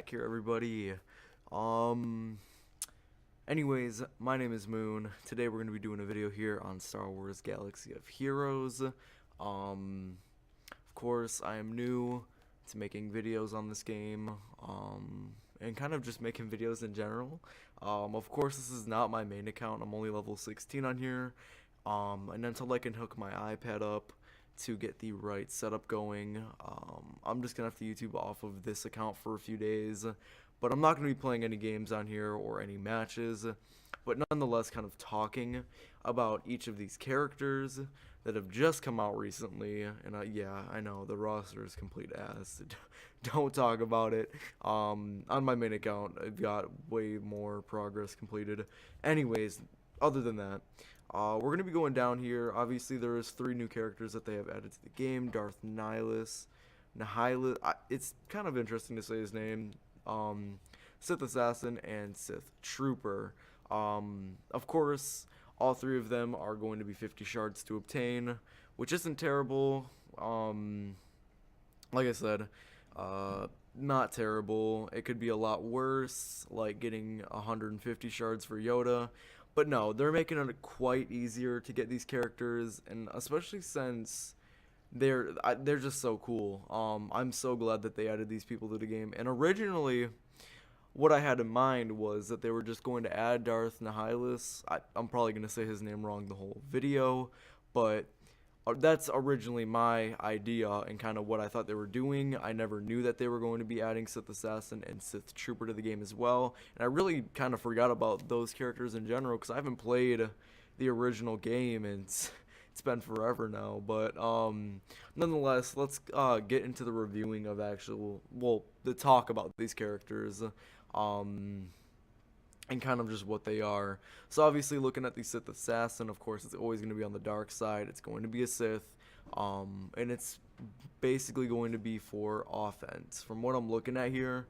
back here, everybody. Um, Anyways, my name is Moon. Today we're going to be doing a video here on Star Wars Galaxy of Heroes. Of course, I am new to making videos on this game, and kind of just making videos in general. Of course, this is not my main account. I'm only level 16 on here. And until I can hook my iPad up to get the right setup going, I'm just gonna have to YouTube off of this account for a few days. But I'm not gonna be playing any games on here or any matches, but nonetheless kind of talking about each of these characters that have just come out recently. And yeah, I know the roster is complete ass. Don't talk about it. On my main account, I've got way more progress completed. Anyways, other than that, we're going to be going down here. Obviously, there is 3 new characters that they have added to the game. Darth Nihilus. It's kind of interesting to say his name. Sith Assassin and Sith Trooper. Of course, all 3 of them are going to be 50 shards to obtain, which isn't terrible. Like I said, not terrible. It could be a lot worse, like getting 150 shards for Yoda. But no, they're making it quite easier to get these characters, and especially since they're just so cool. I'm so glad that they added these people to the game. And originally, what I had in mind was that they were just going to add Darth Nihilus. I'm probably going to say his name wrong the whole video, but that's originally my idea and kind of what I thought they were doing. I never knew that they were going to be adding Sith Assassin and Sith Trooper to the game as well. And I really kind of forgot about those characters in general because I haven't played the original game and it's been forever now. But nonetheless, let's get into the reviewing of the talk about these characters. And kind of just what they are. So obviously, looking at the Sith Assassin, of course, it's always going to be on the dark side. It's going to be a Sith, and it's basically going to be for offense. From what I'm looking at here,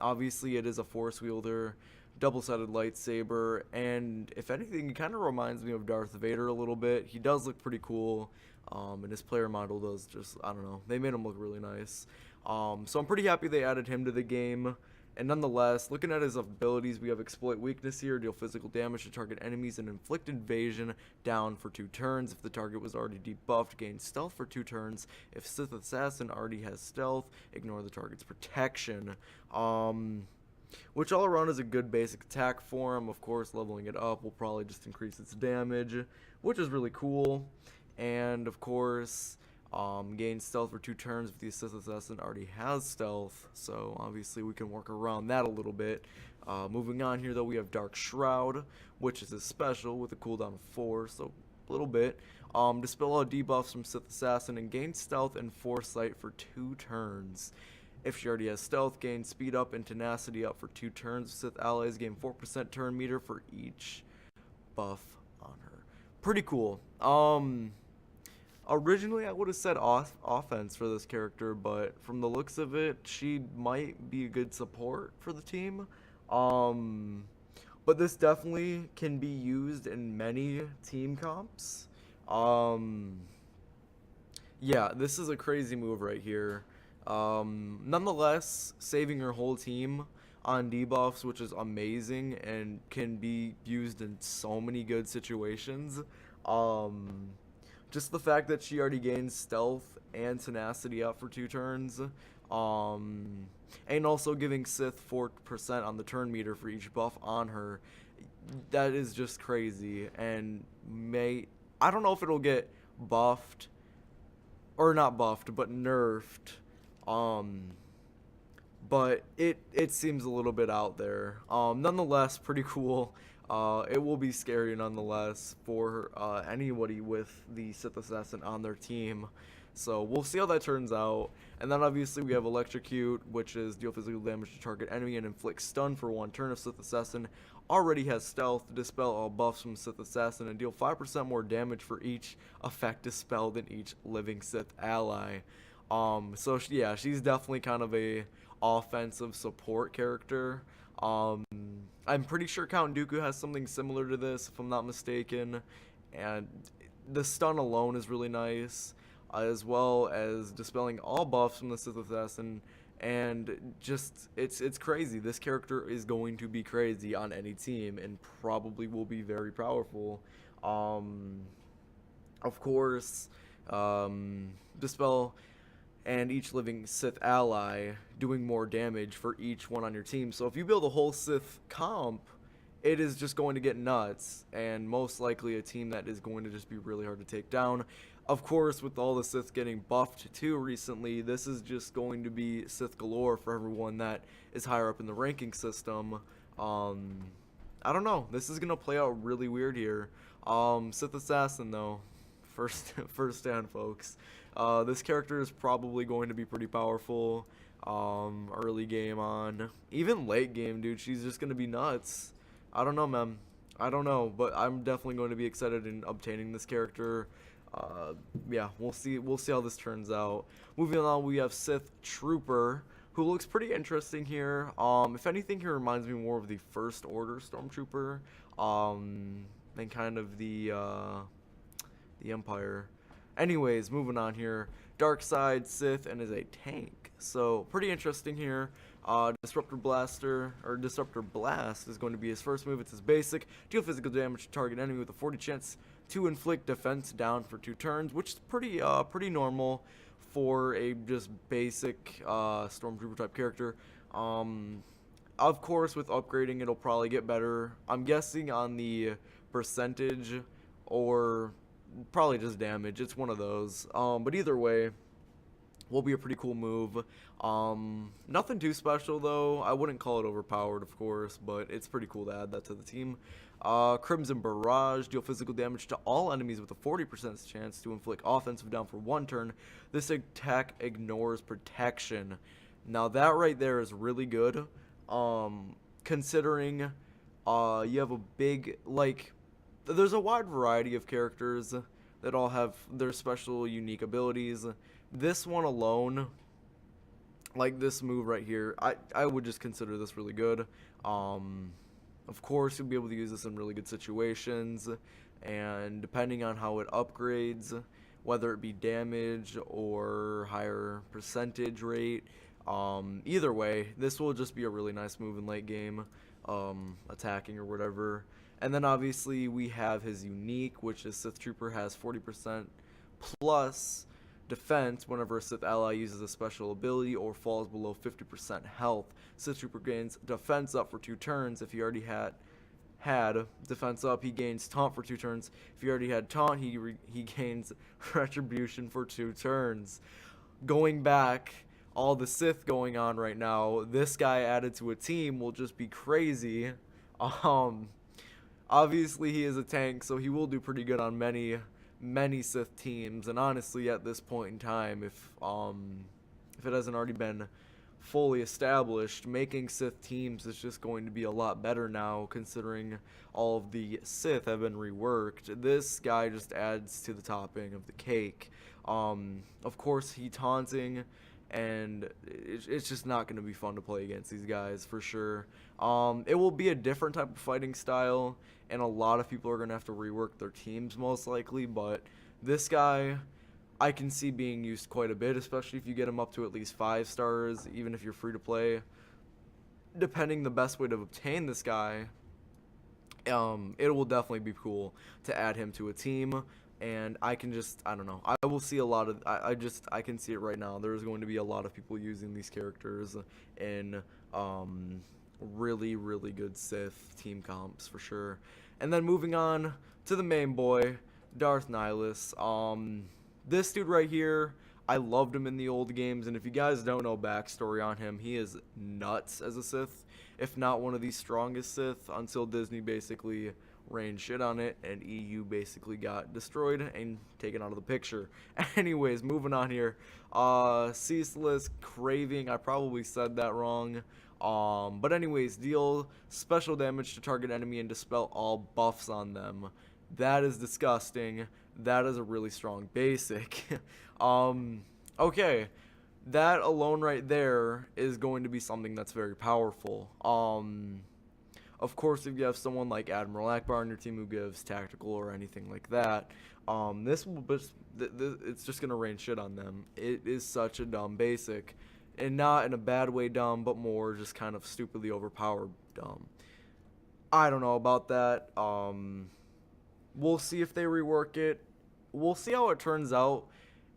obviously it is a Force wielder, double-sided lightsaber, and if anything, he kind of reminds me of Darth Vader a little bit. He does look pretty cool, and his player model does just, I don't know, they made him look really nice. So I'm pretty happy they added him to the game. And nonetheless, looking at his abilities, we have Exploit Weakness here, deal physical damage to target enemies and inflict evasion down for 2 turns. If the target was already debuffed, gain stealth for 2 turns. If Sith Assassin already has stealth, ignore the target's protection. Which all around is a good basic attack for him. Of course, leveling it up will probably just increase its damage, which is really cool. And of course, gain stealth for 2 turns if the Sith Assassin already has stealth, so obviously we can work around that a little bit. Moving on here, though, we have Dark Shroud, which is a special with a cooldown of 4, so a little bit. Dispel all debuffs from Sith Assassin and gain stealth and foresight for 2 turns. If she already has stealth, gain speed up and tenacity up for 2 turns. Sith allies gain 4% turn meter for each buff on her. Pretty cool. Originally, I would have said offense for this character, but from the looks of it, she might be a good support for the team. But this definitely can be used in many team comps. Yeah, this is a crazy move right here. Nonetheless, saving your whole team on debuffs, which is amazing and can be used in so many good situations. Just the fact that she already gains stealth and tenacity up for 2 turns, and also giving Sith 4% on the turn meter for each buff on her, that is just crazy. And I don't know if it'll get buffed, or not buffed, but nerfed, but it seems a little bit out there. Nonetheless, pretty cool. It will be scary nonetheless for anybody with the Sith Assassin on their team. So we'll see how that turns out. And then obviously we have Electrocute, which is deal physical damage to target enemy and inflict stun for 1 turn. If Sith Assassin already has stealth, dispel all buffs from Sith Assassin and deal 5% more damage for each effect dispelled in each living Sith ally. So yeah, she's definitely kind of a offensive support character. I'm pretty sure Count Dooku has something similar to this, if I'm not mistaken, and the stun alone is really nice, as well as dispelling all buffs from the Sith Assassin and just it's crazy. This character is going to be crazy on any team and probably will be very powerful. Um, of course, Dispel and each living Sith ally doing more damage for each one on your team. So if you build a whole Sith comp, it is just going to get nuts, and most likely a team that is going to just be really hard to take down. Of course, with all the Sith getting buffed too recently, this is just going to be Sith galore for everyone that is higher up in the ranking system. I don't know. This is going to play out really weird here. Sith Assassin, though. First stand, folks. This character is probably going to be pretty powerful. Early game on. Even late game, dude. She's just going to be nuts. I don't know, man. I don't know, but I'm definitely going to be excited in obtaining this character. Yeah, we'll see how this turns out. Moving on, we have Sith Trooper, who looks pretty interesting here. If anything, he reminds me more of the First Order Stormtrooper, than kind of the Empire. Anyways, moving on here. Dark Side Sith and is a tank. So pretty interesting here. Disruptor Blast is going to be his first move. It's his basic. Deal physical damage to target enemy with a 40 chance to inflict defense down for 2 turns, which is pretty normal for a just basic Stormtrooper type character. Of course, with upgrading, it'll probably get better. I'm guessing on the percentage or probably just damage. It's one of those. But either way, will be a pretty cool move. Nothing too special though. I wouldn't call it overpowered, of course, but it's pretty cool to add that to the team. Crimson Barrage, deal physical damage to all enemies with a 40% chance to inflict offensive down for 1 turn. This attack ignores protection. Now that right there is really good. Considering you have a big, like, there's a wide variety of characters that all have their special unique abilities. This one alone, like this move right here, I would just consider this really good. Of course, you'll be able to use this in really good situations, and depending on how it upgrades, whether it be damage or higher percentage rate, either way, this will just be a really nice move in late game, attacking or whatever. And then obviously we have his unique, which is Sith Trooper has 40% plus defense whenever a Sith ally uses a special ability or falls below 50% health. Sith Trooper gains defense up for 2 turns. If he already had defense up, he gains taunt for 2 turns. If he already had taunt, he gains retribution for 2 turns. Going back, all the Sith going on right now, this guy added to a team will just be crazy. Obviously he is a tank, so he will do pretty good on many Sith teams, and honestly at this point in time, if it hasn't already been fully established, making Sith teams is just going to be a lot better now, considering all of the Sith have been reworked. This guy just adds to the topping of the cake. Of course, he taunting, and it's just not going to be fun to play against these guys for sure. It will be a different type of fighting style, and a lot of people are going to have to rework their teams most likely, but this guy I can see being used quite a bit, especially if you get him up to at least 5 stars, even if you're free to play. Depending the best way to obtain this guy, it will definitely be cool to add him to a team. And I can just, I don't know, I will see a lot of, I can see it right now. There's going to be a lot of people using these characters in really, really good Sith team comps for sure. And then moving on to the main boy, Darth Nihilus. This dude right here, I loved him in the old games, and if you guys don't know backstory on him, he is nuts as a Sith, if not one of the strongest Sith, until Disney basically rained shit on it, and EU basically got destroyed and taken out of the picture. Anyways, moving on here. Ceaseless Craving, I probably said that wrong. But anyways, deal special damage to target enemy and dispel all buffs on them. That is disgusting. That is a really strong basic. Okay. That alone right there is going to be something that's very powerful. Of course, if you have someone like Admiral Akbar on your team who gives tactical or anything like that, it's just gonna rain shit on them. It is such a dumb basic, And not in a bad way dumb, but more just kind of stupidly overpowered dumb. I don't know about that. We'll see if they rework it. We'll see how it turns out.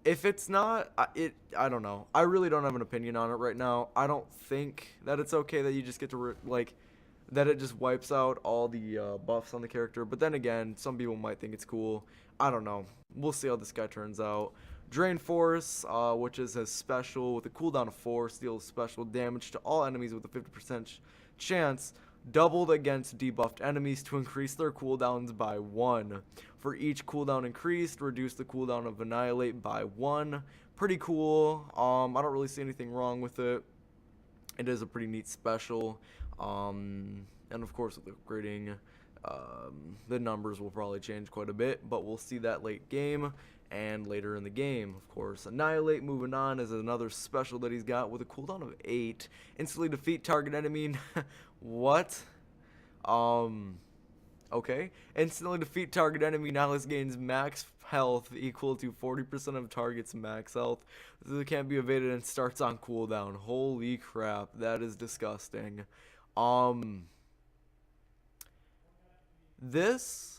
If it's not, I don't know. I really don't have an opinion on it right now. I don't think that it's okay that you just get to that it just wipes out all the buffs on the character. But then again, some people might think it's cool. I don't know. We'll see how this guy turns out. Drain Force, which is his special with a cooldown of 4, deals special damage to all enemies with a 50% chance, doubled against debuffed enemies to increase their cooldowns by 1. For each cooldown increased, reduce the cooldown of Annihilate by 1. Pretty cool. I don't really see anything wrong with it. It is a pretty neat special. And of course with upgrading, the numbers will probably change quite a bit, but we'll see that late game and later in the game. Of course, Annihilate, moving on, is another special that he's got with a cooldown of 8. Instantly defeat target enemy. What? Okay. Instantly defeat target enemy. Nihilus gains max health equal to 40% of target's max health. This can't be evaded and starts on cooldown. Holy crap, that is disgusting. This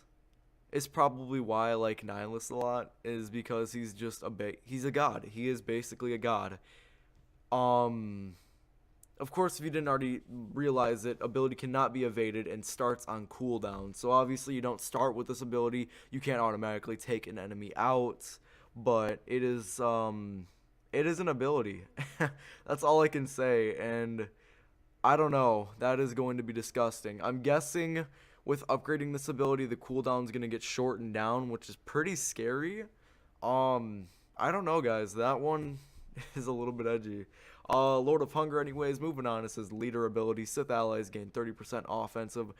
is probably why I like Nihilus a lot, is because he's just he's a god. He is basically a god. Of course, if you didn't already realize it, ability cannot be evaded and starts on cooldown. So obviously you don't start with this ability. You can't automatically take an enemy out, but it is an ability. That's all I can say, and I don't know. That is going to be disgusting. I'm guessing with upgrading this ability, the cooldown is going to get shortened down, which is pretty scary. I don't know, guys. That one is a little bit edgy. Lord of Hunger, anyways, moving on. It says leader ability. Sith allies gain 30% offensive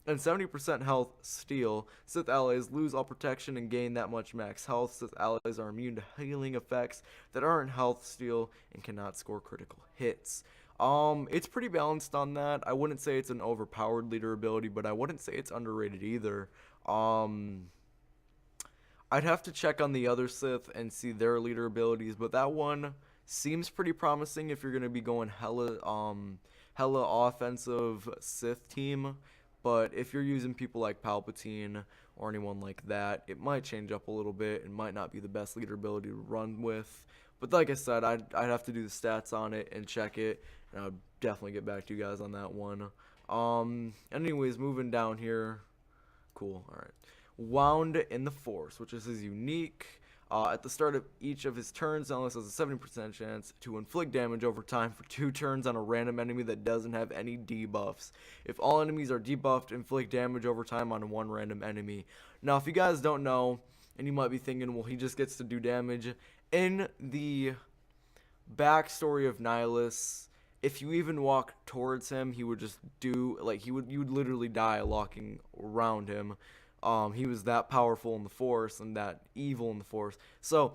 and 70% health steal. Sith allies lose all protection and gain that much max health. Sith allies are immune to healing effects that aren't health steal and cannot score critical hits. It's pretty balanced on that. I wouldn't say it's an overpowered leader ability, but I wouldn't say it's underrated either. I'd have to check on the other Sith and see their leader abilities, but that one seems pretty promising if you're gonna be going hella offensive Sith team. But if you're using people like Palpatine or anyone like that, it might change up a little bit and might not be the best leader ability to run with. But like I said, I'd have to do the stats on it and check it, and I'll definitely get back to you guys on that one. Anyways, moving down here. Cool, alright. Wound in the Force, which is his unique. At the start of each of his turns, Nihilus has a 70% chance to inflict damage over time for 2 turns on a random enemy that doesn't have any debuffs. If all enemies are debuffed, inflict damage over time on 1 random enemy. Now, if you guys don't know, and you might be thinking, well, he just gets to do damage. In the backstory of Nihilus, if you even walk towards him, he would just do, you would literally die walking around him. He was that powerful in the Force and that evil in the Force. So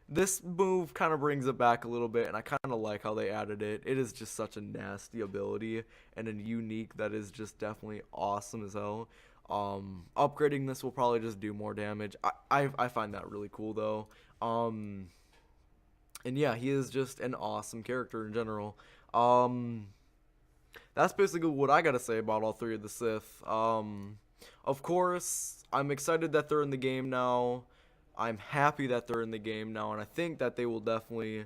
this move kind of brings it back a little bit, and I kind of like how they added it. It is just such a nasty ability and a unique that is just definitely awesome as hell. Upgrading this will probably just do more damage. I find that really cool though. And yeah, he is just an awesome character in general. That's basically what I gotta say about all 3 of the Sith. Of course, I'm excited that they're in the game now. I'm happy that they're in the game now, and I think that they will definitely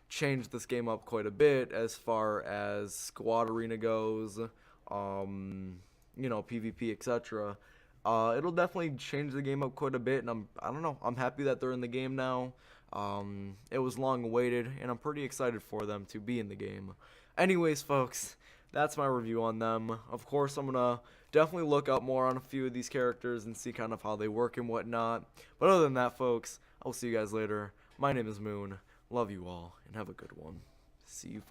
change this game up quite a bit as far as squad arena goes, PvP, etc. It'll definitely change the game up quite a bit, and I don't know, I'm happy that they're in the game now. It was long awaited, and I'm pretty excited for them to be in the game. Anyways, folks, that's my review on them. Of course, I'm gonna definitely look up more on a few of these characters and see kind of how they work and whatnot. But other than that, folks, I'll see you guys later. My name is Moon. Love you all, and have a good one. See you.